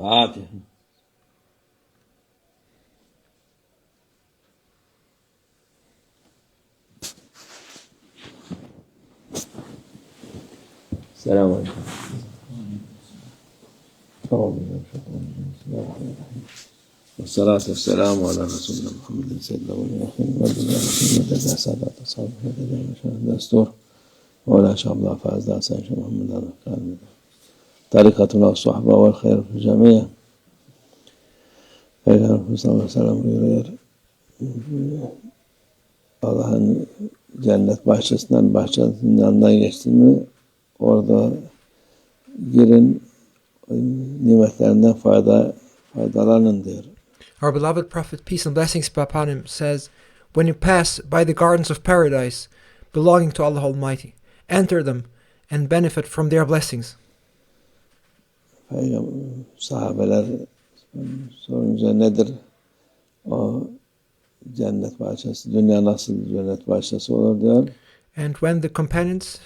Fatiha. Selamun Aleyküm. Vessalatu vesselamu ala Resulina Muhammedin seyyidina ve nehrin ve dünya Muhammed'e sadat sahibi ve destur ve ala şabla fazla sayın Muhammed'e kalmedi. Tarikatuna sohba ve hayr fi cemiye. Peygamber sallallahu aleyhi ve sellem buyuruyor. Allah'ın cennet bahçesinin yanından geçtin mi orada girin nimetlerinden faydalanın diyor. Our beloved Prophet, peace and blessings be upon him, says, when you pass by the gardens of paradise belonging to Allah Almighty, enter them and benefit from their blessings. Sahabeler sorunca nedir o cennet bahçesi, dünya nasıl cennet bahçesi olur diyor. And when the companions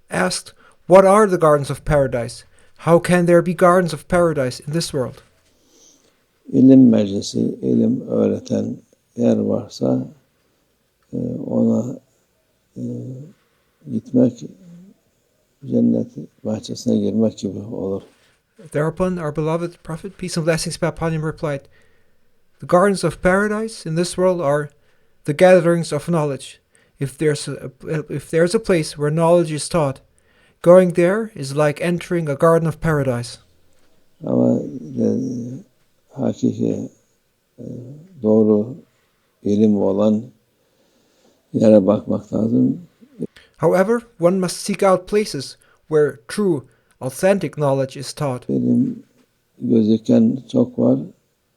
asked, what are the gardens of paradise? How can there be gardens of paradise in this world? İlim meclisi, ilim öğreten yer varsa ona gitmek cennet bahçesine girmek gibi olur. Thereupon our beloved Prophet, peace and blessings be upon him, replied, the gardens of paradise in this world are the gatherings of knowledge. If there's a place where knowledge is taught, going there is like entering a garden of paradise. Ama hakiki doğru ilim olan yere bakmak lazım. However, one must seek out places where true, authentic knowledge is taught. İlim gözüken çok var.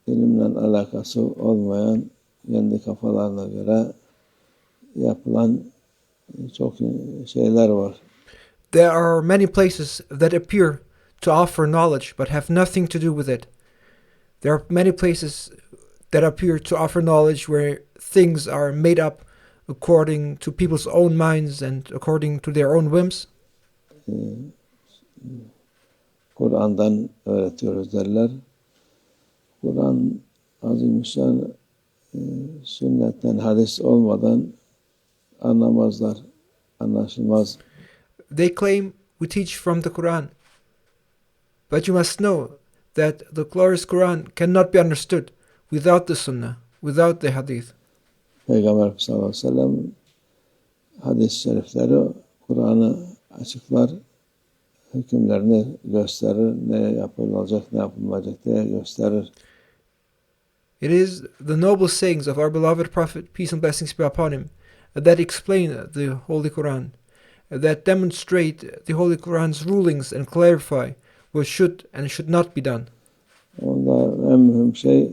İlimle alakası olmayan kendi kafalarına göre yapılan çok şeyler var. There are many places that appear to offer knowledge but have nothing to do with it. There are many places that appear to offer knowledge where things are made up according to people's own minds and according to their own whims. Kur'an'dan öğretiyoruz derler. Kur'an azimüşşan sünnetten, hadis olmadan anlamazlar, anlaşılmaz. They claim we teach from the Quran, but you must know that the glorious Quran cannot be understood without the Sunnah, without the Hadith. Peygamber sallallahu aleyhi ve sellem hadis-i şerifleri Kur'an'ı açıklar, hükümlerini gösterir, ne yapılacak, ne yapılmayacak diye gösterir. It is the noble sayings of our beloved Prophet, peace and blessings be upon him, that explain the Holy Quran, that demonstrate the Holy Quran's rulings and clarify what should and should not be done. Onda en mühim şey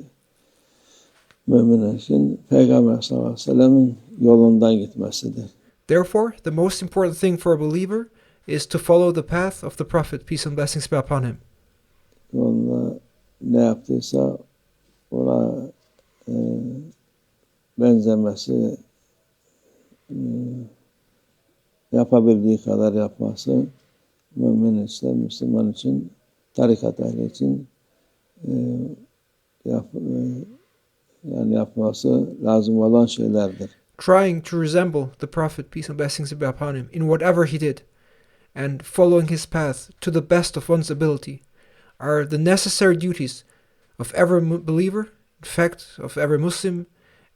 mümin için Peygamber sallallahu aleyhi ve sellemin yolundan gitmesidir. Therefore, the most important thing for a believer is to follow the path of the Prophet, peace and blessings be upon him. Yolunda ne yaptıysa ona benzemesi, yapabildiği kadar yapması mümin için, Müslüman için, tarikat ehli için yani yapması lazım olan şeylerdir. Trying to resemble the Prophet, peace and blessings be upon him, in whatever he did, and following his path to the best of one's ability, are the necessary duties of every believer, in fact, of every Muslim,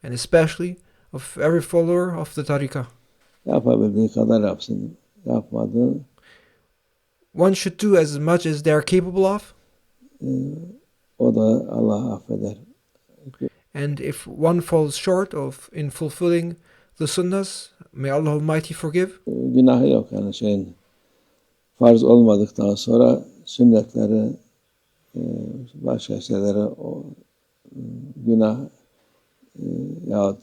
and especially of every follower of the Tariqah. Yapabildiği kadar yapsın. Yapmadığı One should do as much as they are capable of, o da Allah affeder. and if one falls short of in fulfilling the sunnahs, may Allah Almighty forgive. Günahı yok yani şeyin. Farz olmadıktan sonra sünnetleri, başka şeylere günah ya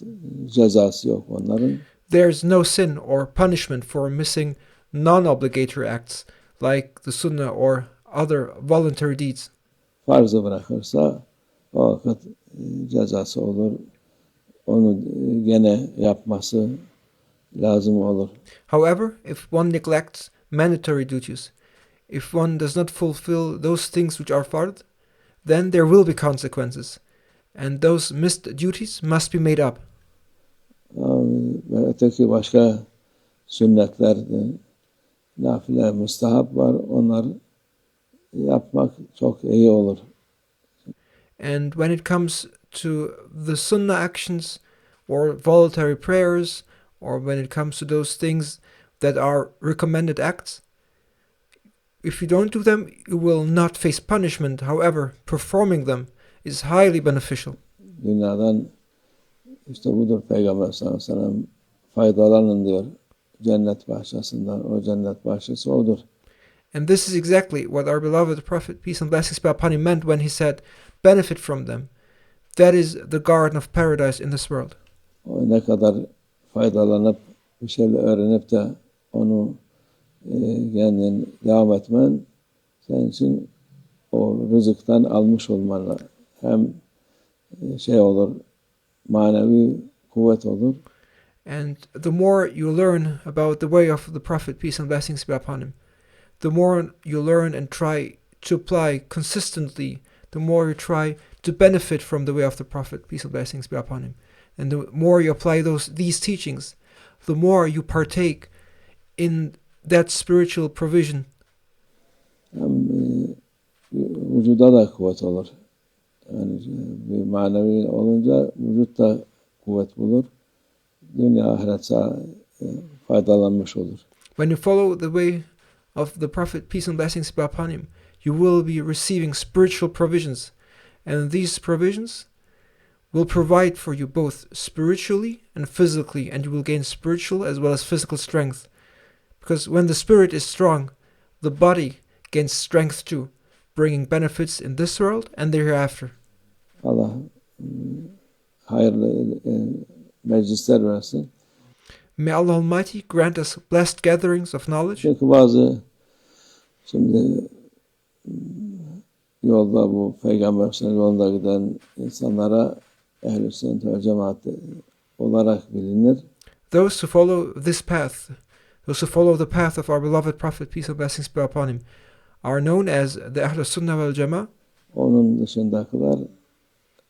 cezası yok onların. There's no sin or punishment for missing non-obligatory acts like the sunnah or other voluntary deeds. Farzı bırakırsa o vakit cezası olur. Onu gene yapması lazım olur. However, if one neglects mandatory duties, if one does not fulfill those things which are fard, then there will be consequences, and those missed duties must be made up. Ve öteki başka sünnetler, nafile, müstahap var. Onları yapmak çok iyi olur. And when it comes to the sunnah actions or voluntary prayers, or when it comes to those things that are recommended acts, if you don't do them, you will not face punishment. However, performing them is highly beneficial. Dünyadan işte budur Peygamber sallallahu aleyhi ve sellem, faydalanın diyor cennet bahçesinden. O cennet bahçesi odur. And this is exactly what our beloved Prophet, peace and blessings be upon him, meant when he said, benefit from them. That is the garden of paradise in this world. O ne kadar faydalanıp bir şeyler öğrenip de onu kendin devam etmen, senin için o rızıktan almış olman hem şey olur, manevi kuvvet olur. And the more you learn about the way of the Prophet, peace and blessings be upon him, the more you learn and try to apply consistently, the more you try to benefit from the way of the Prophet, peace and blessings be upon him. And the more you apply these teachings, the more you partake in that spiritual provision. Hem vücuda da kuvvet olur. Yani bir manevi olunca vücut da kuvvet bulur. Dünya ahiret faydalanmış olur. When you follow the way of the Prophet, peace and blessings be upon him, you will be receiving spiritual provisions. And these provisions will provide for you both spiritually and physically, and you will gain spiritual as well as physical strength. Because when the spirit is strong, the body gains strength too, bringing benefits in this world and the hereafter. Allah hayırlı meclisler versin. May Allah Almighty grant us blessed gatherings of knowledge. Çünkü bazı şimdi yolda bu Peygamber yolunda giden insanlara Ehl-i Sünnet ve Cemaat olarak bilinir. Those who follow this path, those who follow the path of our beloved Prophet, peace and blessings be upon him, are known as the Ahl-i Sunnah wal Jama'ah. Onun dışındakiler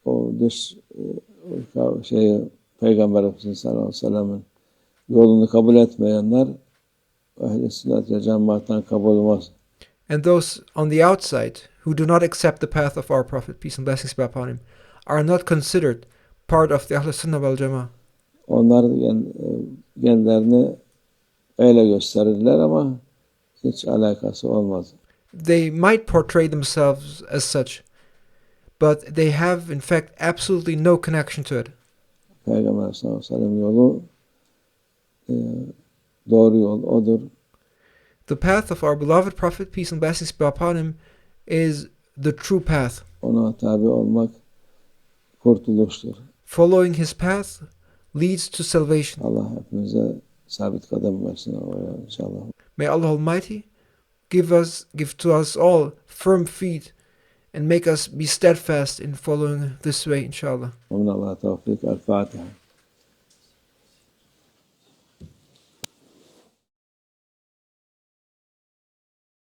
o dış Peygamber Efendimiz sallallahu aleyhi ve sellem'in yolunu kabul etmeyenler Ehl-i Sünnet ve Cemaat'tan kabul olmaz. And those on the outside who do not accept the path of our Prophet, peace and blessings be upon him, are not considered part of the Ahl-i Sunnah wal Jama'ah. Onlar kendilerini öyle gösterirler ama hiç alakası olmaz. They might portray themselves as such, but they have in fact absolutely no connection to it. Peygamber sallallahu aleyhi ve sellem yolu doğru yol odur. The path of our beloved Prophet, peace and blessings be upon him, is the true path. Ona tabi olmak kurtuluştur. Following his path leads to salvation. Allah hepimize sabit kadem versin inşallah. May Allah Almighty give to us all firm feet and make us be steadfast in following this way, inshallah. Amin. Allah tevfik. El-Fatiha.